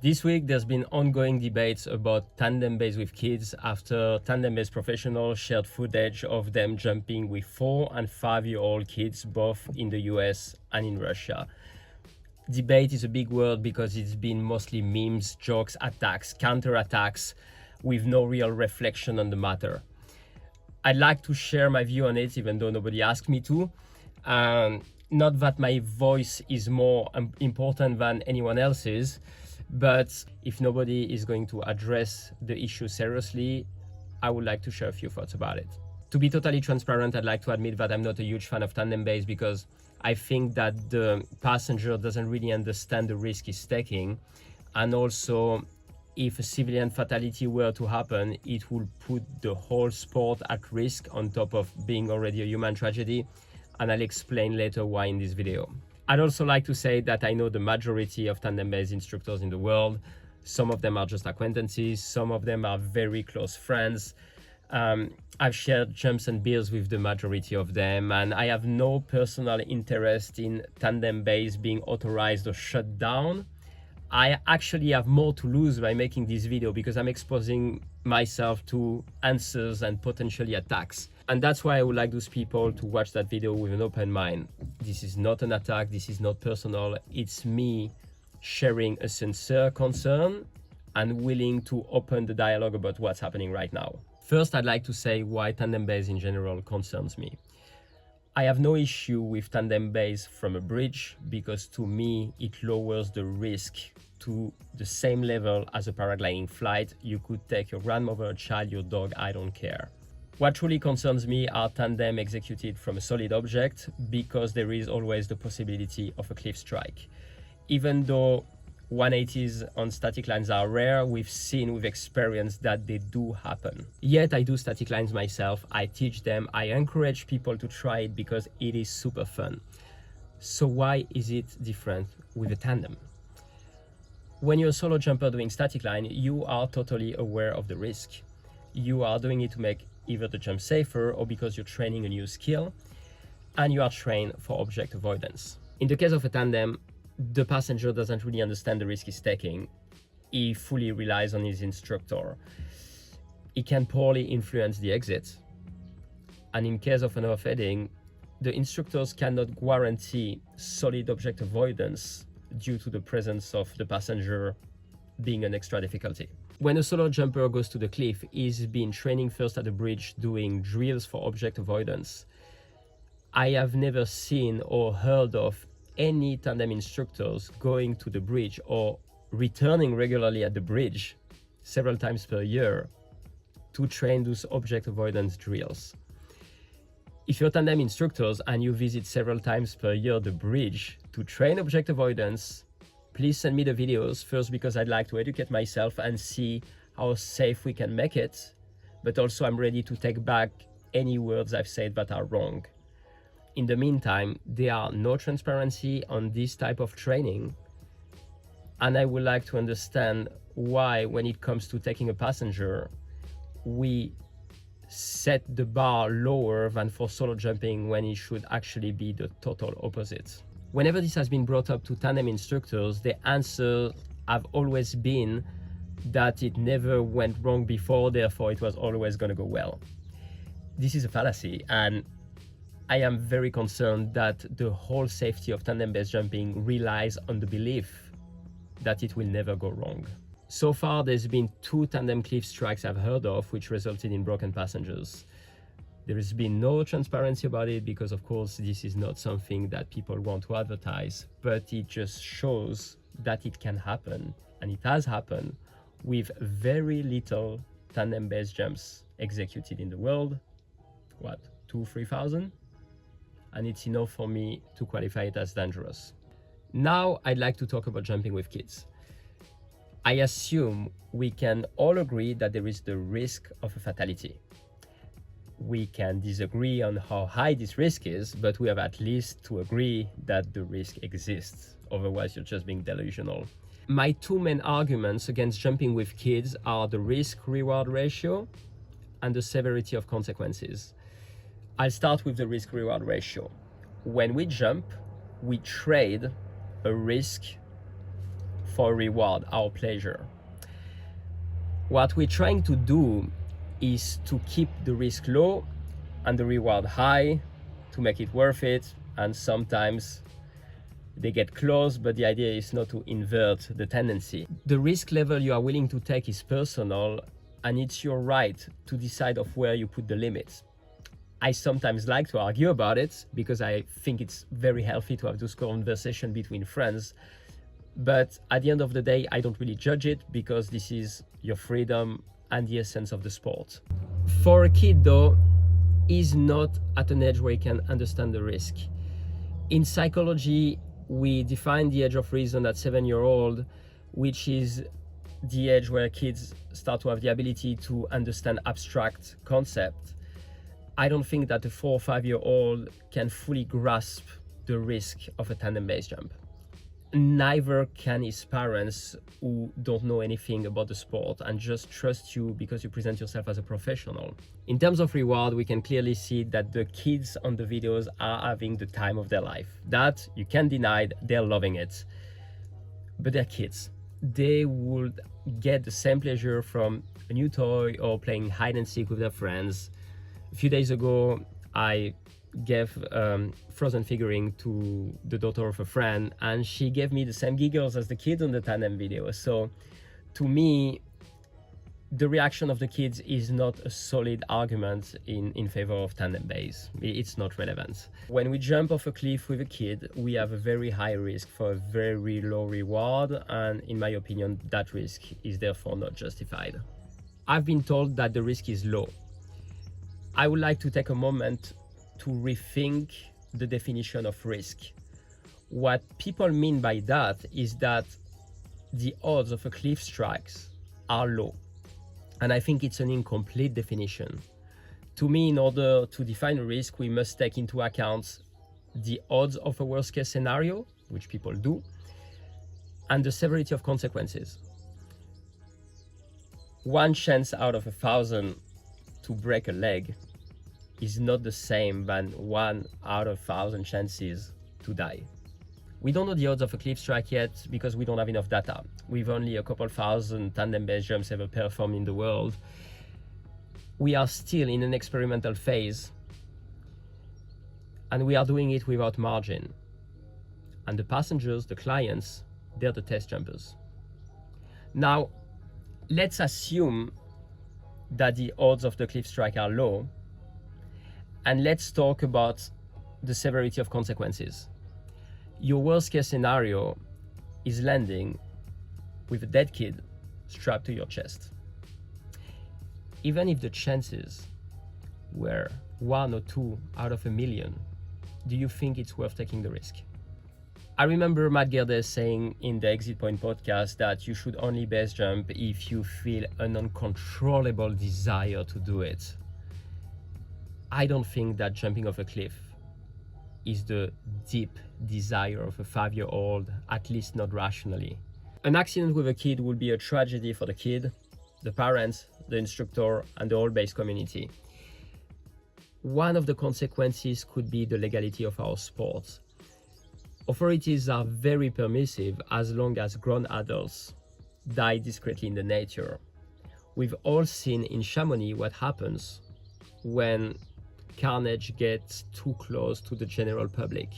This week, there's been ongoing debates about tandem base with kids after tandem base professionals shared footage of them jumping with 4 and 5-year-old kids, both in the US and in Russia. Debate is a big word because it's been mostly memes, jokes, attacks, counterattacks, with no real reflection on the matter. I'd like to share my view on it, even though nobody asked me to. Not that my voice is more important than anyone else's, but if nobody is going to address the issue seriously, I would like to share a few thoughts about it. To be totally transparent, I'd like to admit that I'm not a huge fan of tandem base because I think that the passenger doesn't really understand the risk he's taking. And also, if a civilian fatality were to happen, it would put the whole sport at risk on top of being already a human tragedy. And I'll explain later why in this video. I'd also like to say that I know the majority of tandem-based instructors in the world. Some of them are just acquaintances, some of them are very close friends. I've shared jumps and beers with the majority of them, and I have no personal interest in tandem-based being authorized or shut down. I actually have more to lose by making this video because I'm exposing myself to answers and potentially attacks. And that's why I would like those people to watch that video with an open mind. This is not an attack, this is not personal. It's me sharing a sincere concern and willing to open the dialogue about what's happening right now. First, I'd like to say why tandem base in general concerns me. I have no issue with tandem base from a bridge because to me, it lowers the risk to the same level as a paragliding flight. You could take your grandmother, a child, your dog, I don't care. What truly concerns me are tandem executed from a solid object because there is always the possibility of a cliff strike. Even though 180s on static lines are rare, we've experienced that they do happen. Yet I do static lines myself, I teach them, I encourage people to try it because it is super fun. So why is it different with a tandem? When you're a solo jumper doing static line, you are totally aware of the risk. You are doing it to make either the jump safer or because you're training a new skill and you are trained for object avoidance. In the case of a tandem, the passenger doesn't really understand the risk he's taking. He fully relies on his instructor. He can poorly influence the exit. And in case of an overheading, the instructors cannot guarantee solid object avoidance due to the presence of the passenger being an extra difficulty. When a solo jumper goes to the cliff, he's been training first at the bridge doing drills for object avoidance. I have never seen or heard of any tandem instructors going to the bridge or returning regularly at the bridge several times per year to train those object avoidance drills. If you're tandem instructors and you visit several times per year the bridge to train object avoidance, please send me the videos first because I'd like to educate myself and see how safe we can make it, but also I'm ready to take back any words I've said that are wrong. In the meantime, there are no transparency on this type of training, and I would like to understand why, when it comes to taking a passenger, we set the bar lower than for solo jumping when it should actually be the total opposite. Whenever this has been brought up to tandem instructors, the answers have always been that it never went wrong before, therefore it was always going to go well. This is a fallacy, and I am very concerned that the whole safety of tandem base jumping relies on the belief that it will never go wrong. So far, there's been 2 tandem cliff strikes I've heard of which resulted in broken passengers. There has been no transparency about it because, of course, this is not something that people want to advertise, but it just shows that it can happen, and it has happened with very little tandem base jumps executed in the world. What, 2,000-3,000? And it's enough for me to qualify it as dangerous. Now I'd like to talk about jumping with kids. I assume we can all agree that there is the risk of a fatality. We can disagree on how high this risk is, but we have at least to agree that the risk exists. Otherwise, you're just being delusional. My 2 main arguments against jumping with kids are the risk-reward ratio and the severity of consequences. I'll start with the risk-reward ratio. When we jump, we trade a risk for reward, our pleasure. What we're trying to do is to keep the risk low and the reward high to make it worth it, and sometimes they get close, but the idea is not to invert the tendency. The risk level you are willing to take is personal, and it's your right to decide of where you put the limits. I sometimes like to argue about it because I think it's very healthy to have this conversation between friends. But at the end of the day, I don't really judge it because this is your freedom and the essence of the sport. For a kid though, he's not at an age where he can understand the risk. In psychology, we define the age of reason at 7-year-old, which is the age where kids start to have the ability to understand abstract concepts. I don't think that a 4 or 5-year-old can fully grasp the risk of a tandem base jump. Neither can his parents, who don't know anything about the sport and just trust you because you present yourself as a professional. In terms of reward, we can clearly see that the kids on the videos are having the time of their life. That you can't deny, they're loving it. But they're kids. They would get the same pleasure from a new toy or playing hide and seek with their friends. A few days ago, I gave frozen figurine to the daughter of a friend, and she gave me the same giggles as the kids on the tandem video. So to me, the reaction of the kids is not a solid argument in favor of tandem base. It's not relevant. When we jump off a cliff with a kid, we have a very high risk for a very low reward, and in my opinion, that risk is therefore not justified. I've been told that the risk is low. I would like to take a moment to rethink the definition of risk. What people mean by that is that the odds of a cliff strikes are low. And I think it's an incomplete definition. To me, in order to define a risk, we must take into account the odds of a worst case scenario, which people do, and the severity of consequences. 1 chance out of 1,000 to break a leg is not the same than 1 out of 1,000 chances to die. We don't know the odds of a cliff strike yet because we don't have enough data. We've only a couple thousand tandem base jumps ever performed in the world. We are still in an experimental phase, and we are doing it without margin. And the passengers, the clients, they're the test jumpers. Now, let's assume that the odds of the cliff strike are low, and let's talk about the severity of consequences. Your worst case scenario is landing with a dead kid strapped to your chest. Even if the chances were 1 or 2 out of 1,000,000, do you think it's worth taking the risk? I remember Matt Gerdes saying in the Exit Point podcast that you should only base jump if you feel an uncontrollable desire to do it. I don't think that jumping off a cliff is the deep desire of a 5-year-old, at least not rationally. An accident with a kid would be a tragedy for the kid, the parents, the instructor, and the whole base community. One of the consequences could be the legality of our sport. Authorities are very permissive as long as grown adults die discreetly in the nature. We've all seen in Chamonix what happens when carnage gets too close to the general public.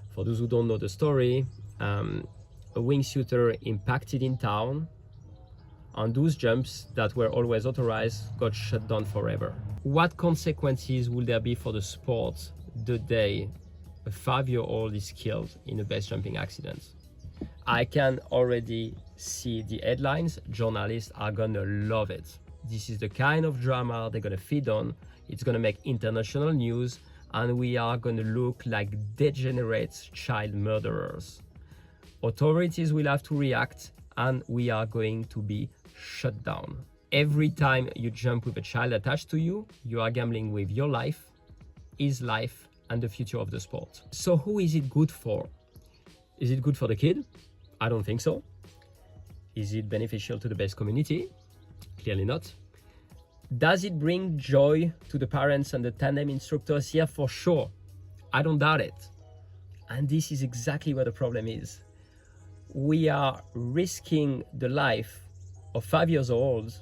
For those who don't know the story, a wingsuiter impacted in town, and those jumps that were always authorized got shut down forever. What consequences will there be for the sport the day a 5-year-old is killed in a base jumping accident? I can already see the headlines. Journalists are gonna love it. This is the kind of drama they're gonna feed on. It's gonna make international news, and we are gonna look like degenerate child murderers. Authorities will have to react, and we are going to be shut down. Every time you jump with a child attached to you, you are gambling with your life, his life, and the future of the sport. So who is it good for? Is it good for the kid? I don't think so. Is it beneficial to the base community? Clearly not. Does it bring joy to the parents and the tandem instructors? Yeah, for sure. I don't doubt it. And this is exactly where the problem is. we are risking the life of 5 years old,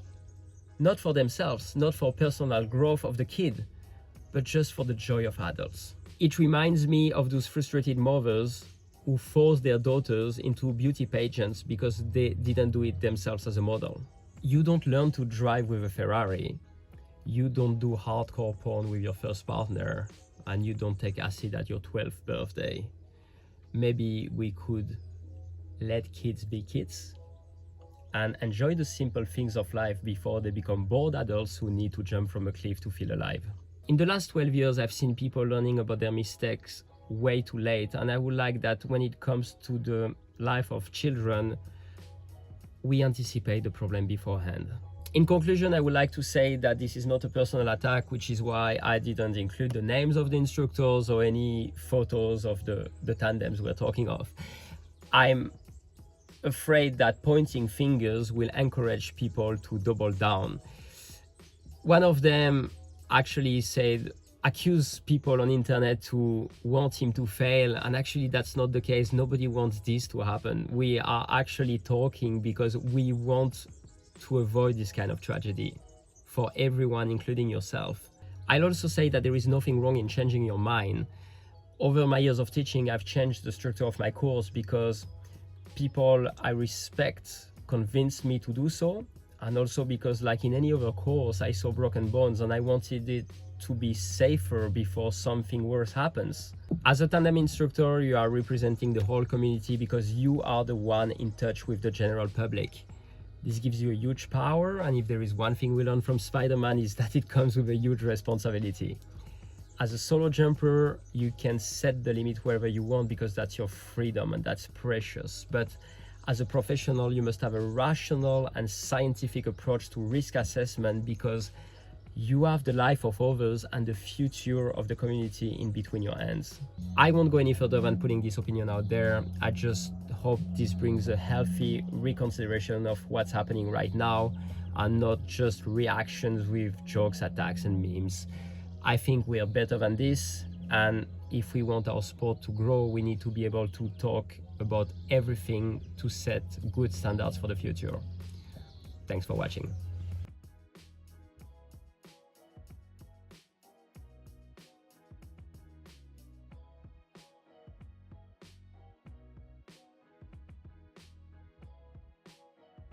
not for themselves, not for personal growth of the kid, but just for the joy of adults. It reminds me of those frustrated mothers who force their daughters into beauty pageants because they didn't do it themselves as a model. You don't learn to drive with a Ferrari. You don't do hardcore porn with your first partner, and you don't take acid at your 12th birthday. Maybe we could let kids be kids and enjoy the simple things of life before they become bored adults who need to jump from a cliff to feel alive. In the last 12 years, I've seen people learning about their mistakes way too late, and I would like that when it comes to the life of children, we anticipate the problem beforehand. In conclusion, I would like to say that this is not a personal attack, which is why I didn't include the names of the instructors or any photos of the tandems we're talking of. I'm afraid that pointing fingers will encourage people to double down. One of them actually said, accuse people on internet to want him to fail, and actually that's not the case. Nobody wants this to happen. We are actually talking because we want to avoid this kind of tragedy for everyone, including yourself. I'll also say that there is nothing wrong in changing your mind. Over my years of teaching, I've changed the structure of my course because people I respect convinced me to do so, and also because, like in any other course, I saw broken bones and I wanted it to be safer before something worse happens. As a tandem instructor, you are representing the whole community because you are the one in touch with the general public. This gives you a huge power, and if there is one thing we learned from Spider-Man is that it comes with a huge responsibility. As a solo jumper, you can set the limit wherever you want because that's your freedom and that's precious. But as a professional, you must have a rational and scientific approach to risk assessment because you have the life of others and the future of the community in between your hands. I won't go any further than putting this opinion out there. I just hope this brings a healthy reconsideration of what's happening right now and not just reactions with jokes, attacks, and memes. I think we are better than this, and if we want our sport to grow, we need to be able to talk about everything to set good standards for the future. Thanks for watching.